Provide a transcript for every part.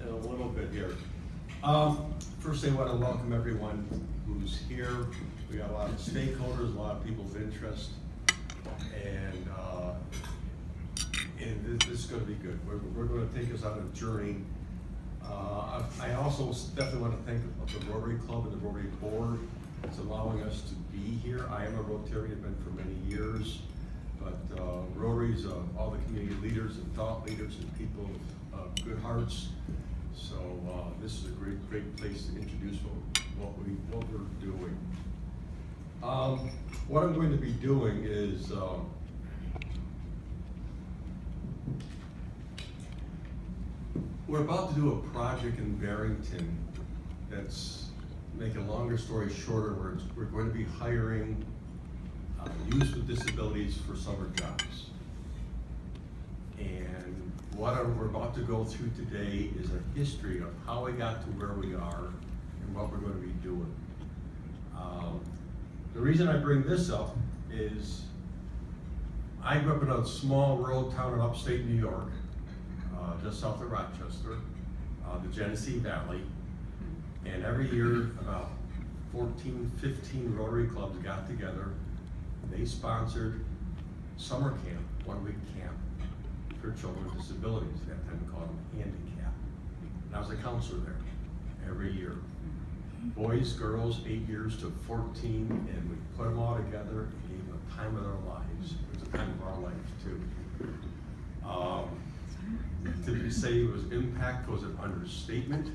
in a little bit here. First, I want to welcome everyone who's here. We got a lot of stakeholders, a lot of people of interest, and this is going to be good. We're going to take us on a journey. I also definitely want to thank the Rotary Club and the Rotary Board. It's allowing us to be here. I am a Rotarian, been for many years, but Rotary's all the community leaders and thought leaders and people of good hearts. So this is a great place to introduce what we're doing. What I'm going to be doing is we're about to do a project in Barrington that's, make a longer story shorter, we're going to be hiring youth with disabilities for summer jobs. And what we're about to go through today is a history of how we got to where we are and what we're going to be doing. The reason I bring this up is I grew up in a small rural town in upstate New York, just south of Rochester, the Genesee Valley. And every year, about 14, 15 Rotary clubs got together. They sponsored summer camp, 1-week camp for children with disabilities. At that time we called them handicap. And I was a counselor there every year. Boys, girls, 8 years to 14, and we put them all together and gave them the time of their lives. It was a time of our life too. To say it was impactful was an understatement.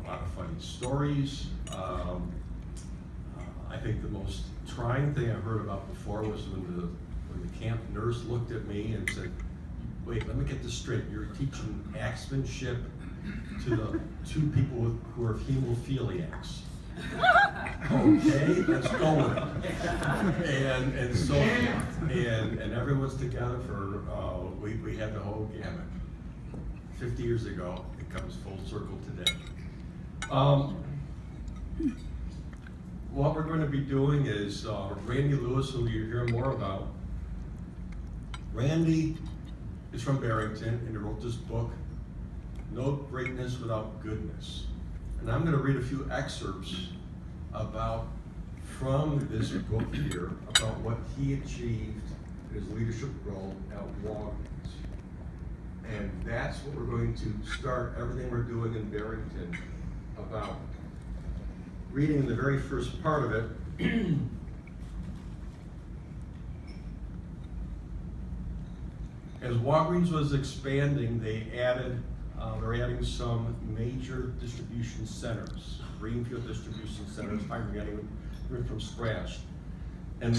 A lot of funny stories. I think the most trying thing I heard about before was when the camp nurse looked at me and said, "Wait, let me get this straight. You're teaching axemanship to the two people who are hemophiliacs." Okay, let's go with it. And everyone's together for we had the whole gamut. 50 years ago, it comes full circle today. What we're going to be doing is Randy Lewis, who you hear more about. Randy is from Barrington, and he wrote this book, No Greatness Without Goodness. And I'm going to read a few excerpts from this book here about what he achieved in his leadership role at Walgreens. And that's what we're going to start everything we're doing in Barrington about. Reading the very first part of it. As Walgreens was expanding, they're adding some major distribution centers, greenfield distribution centers, getting from scratch. And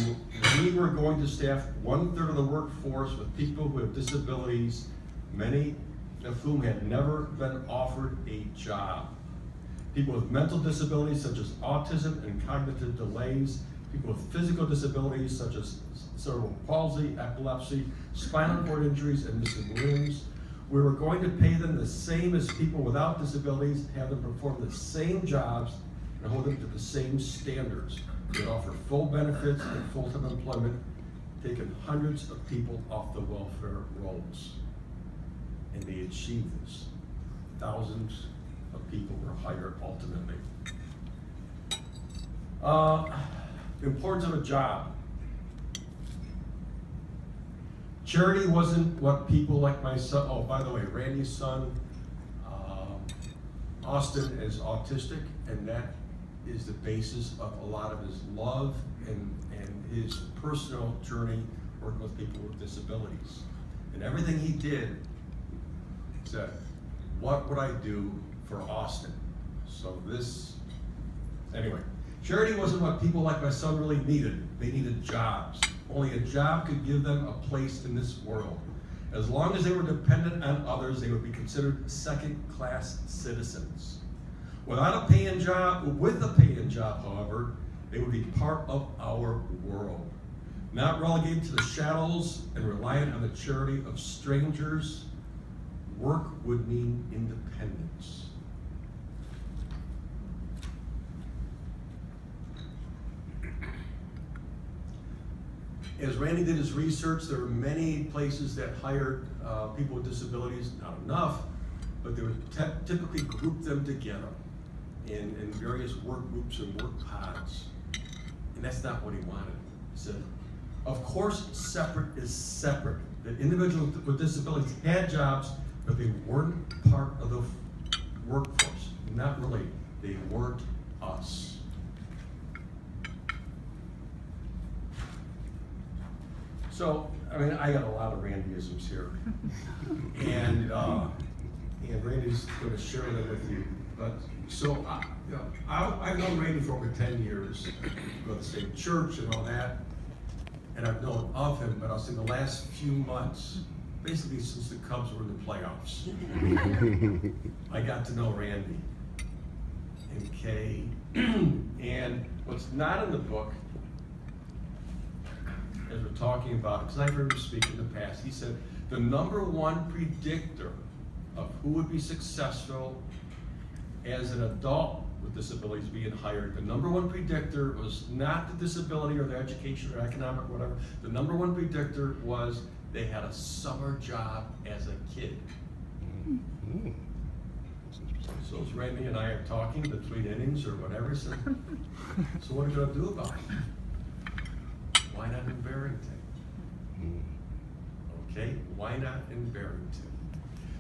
we were going to staff 1/3 of the workforce with people who have disabilities, many of whom had never been offered a job. People with mental disabilities such as autism and cognitive delays, people with physical disabilities such as cerebral palsy, epilepsy, spinal cord injuries, and missing limbs. We were going to pay them the same as people without disabilities, have them perform the same jobs, and hold them to the same standards. We offer full benefits and full-time employment, taking hundreds of people off the welfare rolls. And they achieved this. Thousands of people were hired ultimately. The importance of a job. Charity wasn't what people like my son, oh, by the way, Randy's son, Austin, is autistic, and that is the basis of a lot of his love and his personal journey working with people with disabilities. And everything he did said, what would I do for Austin? So anyway, charity wasn't what people like my son really needed. They needed jobs. Only a job could give them a place in this world. As long as they were dependent on others, they would be considered second-class citizens. With a paying job, however, they would be part of our world. Not relegated to the shadows and reliant on the charity of strangers, work would mean independence. As Randy did his research, there were many places that hired people with disabilities, not enough, but they would typically group them together in various work groups and work pods. And that's not what he wanted. He said, of course, separate is separate. The individuals with disabilities had jobs, but they weren't part of the workforce. Not really. They weren't us. So, I mean, I got a lot of Randyisms here. And Randy's going to share them with you. But so, I've known Randy for over 10 years. We go to the same church and all that. And I've known of him, but I'll say the last few months, basically since the Cubs were in the playoffs, I got to know Randy and Kay. And what's not in the book, as we're talking about, because I've heard him speak in the past, he said the #1 predictor of who would be successful as an adult with disabilities being hired, the #1 predictor was not the disability or their education or economic or whatever. The #1 predictor was they had a summer job as a kid. Mm-hmm. So as Randy and I are talking between innings or whatever, so what are you going to do about it? Why not in Barrington? Okay, why not in Barrington?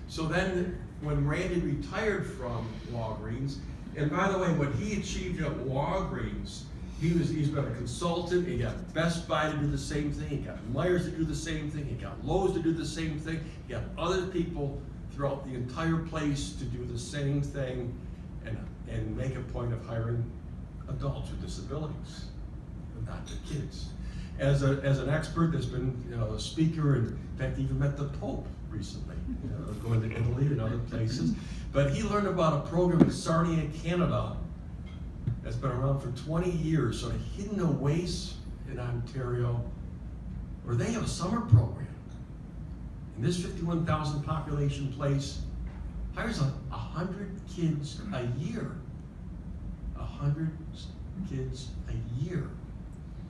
So then when Randy retired from Walgreens, and by the way, what he achieved at Walgreens, he's been a consultant. He got Best Buy to do the same thing. He got Myers to do the same thing. He got Lowe's to do the same thing. He got other people throughout the entire place to do the same thing and make a point of hiring adults with disabilities, not the kids. As an expert that's been a speaker and in fact even met the Pope recently, going to Italy and other places. But he learned about a program in Sarnia, Canada that's been around for 20 years, sort of hidden away in Ontario, where they have a summer program. And this 51,000 population place hires 100 kids a year. 100 kids a year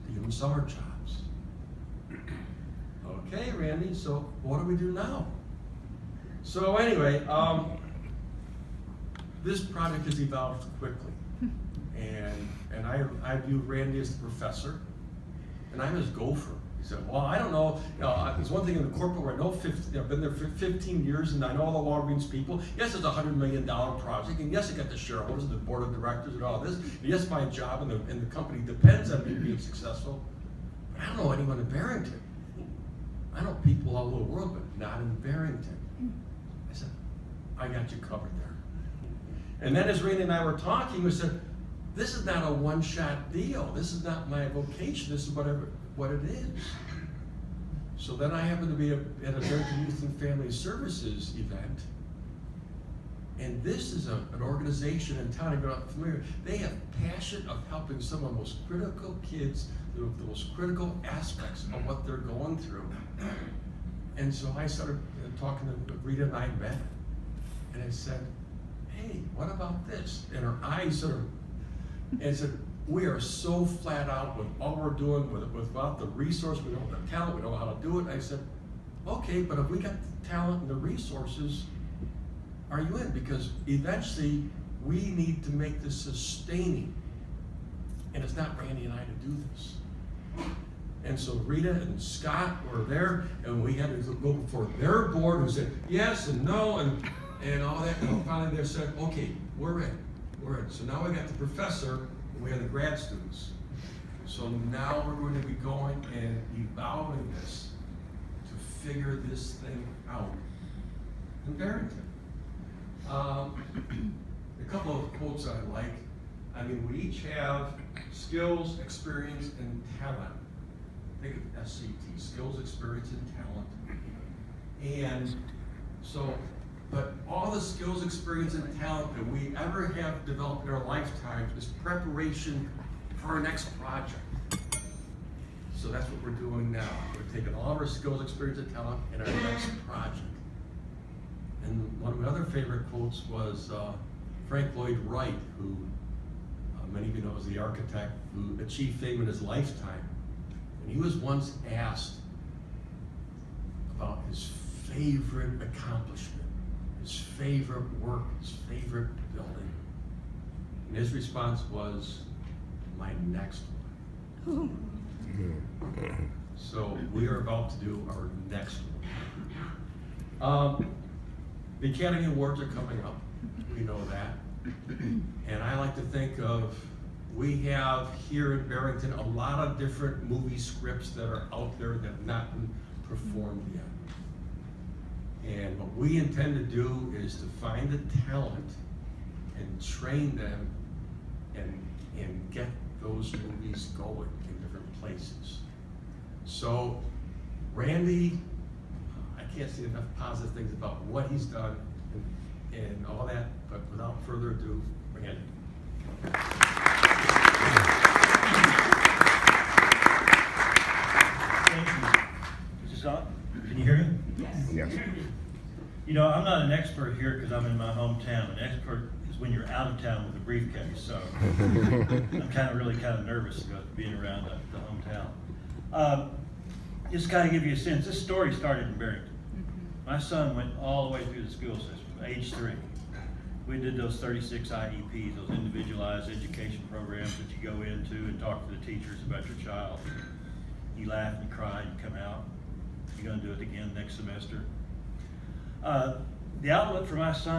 to give them summer jobs. Okay, Randy, so what do we do now? So anyway, this project has evolved quickly. And I view Randy as the professor, and I'm his gopher. He said, well, I don't know, there's one thing in the corporate where I know I've been there for 15 years and I know all the Walgreens people. Yes, it's a $100 million project, and yes, I got the shareholders and the board of directors and all this. And yes, my job and the company depends on me being successful, but I don't know anyone in Barrington. I know people all over the world, but not in Barrington. I said, I got you covered there. And then as Randy and I were talking, we said, this is not a one-shot deal. This is not my vocation. This is what it is. So then I happened to be at a Barrington Youth and Family Services event. And this is an organization in town, if you're not familiar, they have passion of helping some of the most critical kids, the most critical aspects of what they're going through. And so I started talking to Rita, and I met, and I said, hey, what about this? And her eyes sort of, and said, we are so flat out with all we're doing without the resource, we don't have the talent, we don't know how to do it. And I said, okay, but if we got the talent and the resources, are you in? Because eventually we need to make this sustaining. And it's not Randy and I to do this. And so Rita and Scott were there, and we had to go before their board who said yes and no and all that. And finally they said, okay, we're in. So now we got the professor, and we have the grad students. So now we're going to be going and evolving this to figure this thing out in Barrington. A couple of quotes I like. I mean, we each have skills, experience, and talent. Think of SCT, skills, experience, and talent. And so, but all the skills, experience, and talent that we ever have developed in our lifetimes is preparation for our next project. So that's what we're doing now. We're taking all of our skills, experience, and talent in our next project. And one of my other favorite quotes was Frank Lloyd Wright, who many of you know is the architect who achieved fame in his lifetime. And he was once asked about his favorite accomplishment, his favorite work, his favorite building. And his response was, my next one. So we are about to do our next one. The Academy Awards are coming up, we know that. And I like to think of, we have here in Barrington a lot of different movie scripts that are out there that have not been performed yet. And what we intend to do is to find the talent and train them and get those movies going in different places. So Randy, I can't say enough positive things about what he's done and all that, but without further ado, Randy. Thank you. Is this on? Can you hear me? Yes. You know, I'm not an expert here because I'm in my hometown. An expert is when you're out of town with a briefcase, so I'm really kind of nervous about being around the hometown. Just kind of give you a sense, this story started in Barrington. My son went all the way through the school system, age 3. We did those 36 IEPs, those individualized education programs that you go into and talk to the teachers about your child. You laugh and you cry, you come out. You're gonna do it again next semester. The outlook for my son